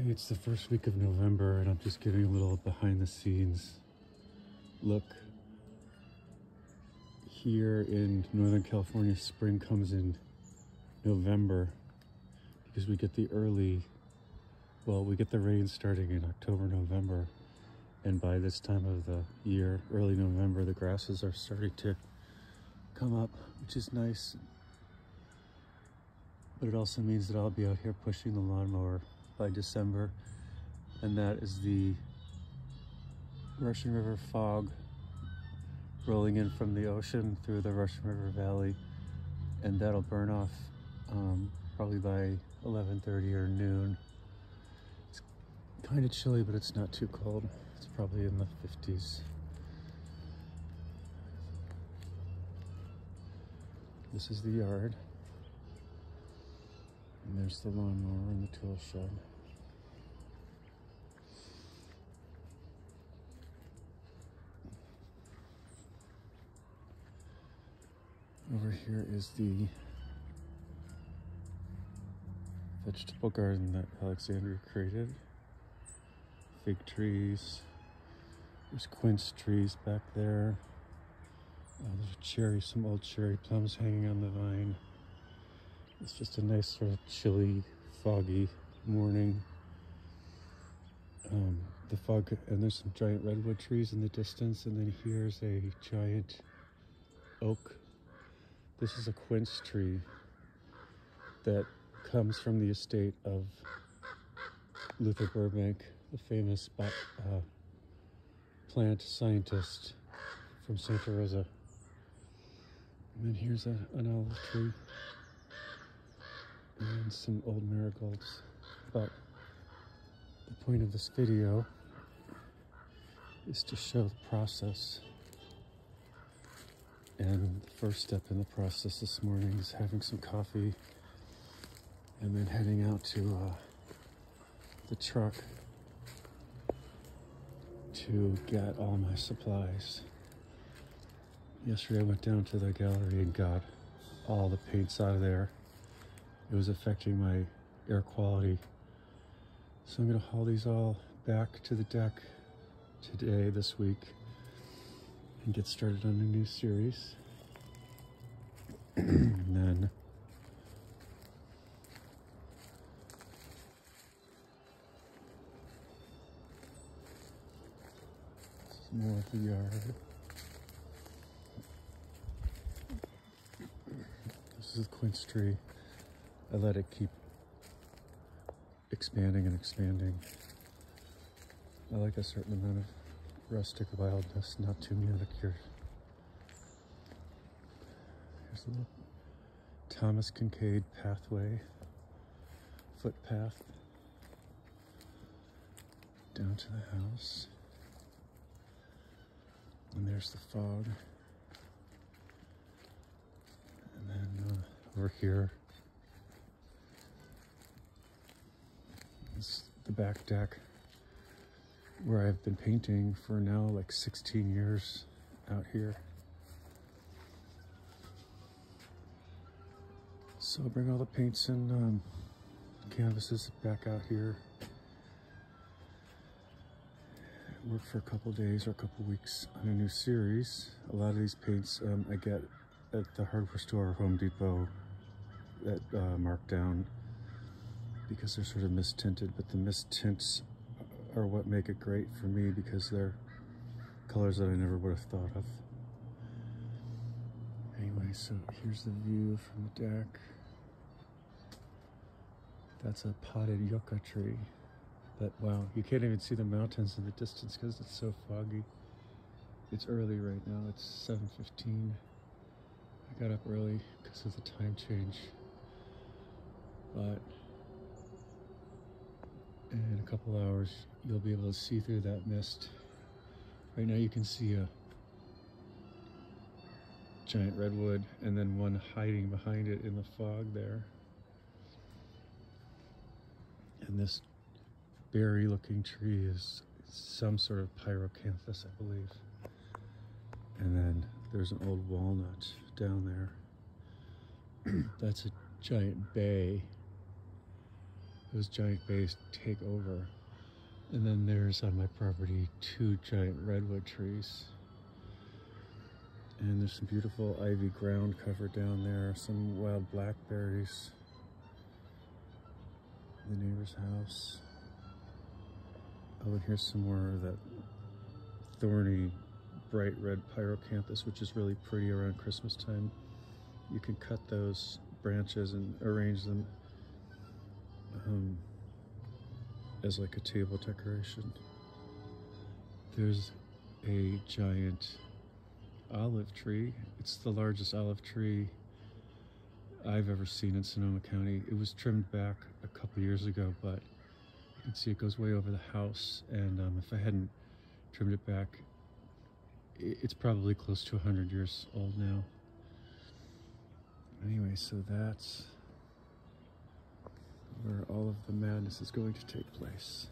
Okay, it's the first week of November and I'm just giving a little behind the scenes look. Here in Northern California, spring comes in November because we get the we get the rain starting in October, November. And by this time of the year, early November, the grasses are starting to come up, which is nice. But it also means that I'll be out here pushing the lawnmower by December. And that is the Russian River fog rolling in from the ocean through the Russian River Valley. And that'll burn off probably by 11:30 or noon. It's kind of chilly, but it's not too cold. It's probably in the 50s. This is the yard. And there's the lawnmower and the tool shed. Over here is the vegetable garden that Alexandria created. Fig trees. There's quince trees back there. There's some old cherry plums hanging on the vine. It's just a nice sort of chilly, foggy morning. The fog, and there's some giant redwood trees in the distance, and then here's a giant oak. This is a quince tree that comes from the estate of Luther Burbank, the famous plant scientist from Santa Rosa. And then here's an olive tree and some old marigolds. But the point of this video is to show the process. And the first step in the process this morning is having some coffee and then heading out to the truck to get all my supplies. Yesterday I went down to the gallery and got all the paints out of there. It was affecting my air quality. So I'm gonna haul these all back to the deck today, this week, and get started on a new series. And then this is more of the yard. This is the quince tree. I let it keep expanding and expanding. I like a certain amount of rustic wildness, not too manicured. Here's a little Thomas Kincaid pathway, footpath down to the house. And there's the fog. And then over here is the back deck, where I've been painting for now like 16 years out here. So I'll bring all the paints and canvases back out here. Work for a couple days or a couple weeks on a new series. A lot of these paints I get at the hardware store or Home Depot at markdown because they're sort of mist tinted, but the mist tints are what make it great for me because they're colors that I never would have thought of. Anyway, so here's the view from the deck. That's a potted yucca tree. But wow, you can't even see the mountains in the distance because it's so foggy. It's early right now, it's 7:15. I got up early because of the time change. But in a couple hours, you'll be able to see through that mist. Right now you can see a giant redwood and then one hiding behind it in the fog there. And this berry looking tree is some sort of pyrocanthus, I believe. And then there's an old walnut down there. That's a giant bay. those giant bays take over. And then there's on my property 2 giant redwood trees. And there's some beautiful ivy ground cover down there, some wild blackberries. The neighbor's house. Oh, and here's some more of that thorny, bright red pyrocanthus, which is really pretty around Christmas time. You can cut those branches and arrange them as like a table decoration. There's a giant olive tree. It's the largest olive tree I've ever seen in Sonoma County. It was trimmed back a couple years ago, but you can see it goes way over the house, and if I hadn't trimmed it back, it's probably close to 100 years old now. Anyway, so that's where all of the madness is going to take place.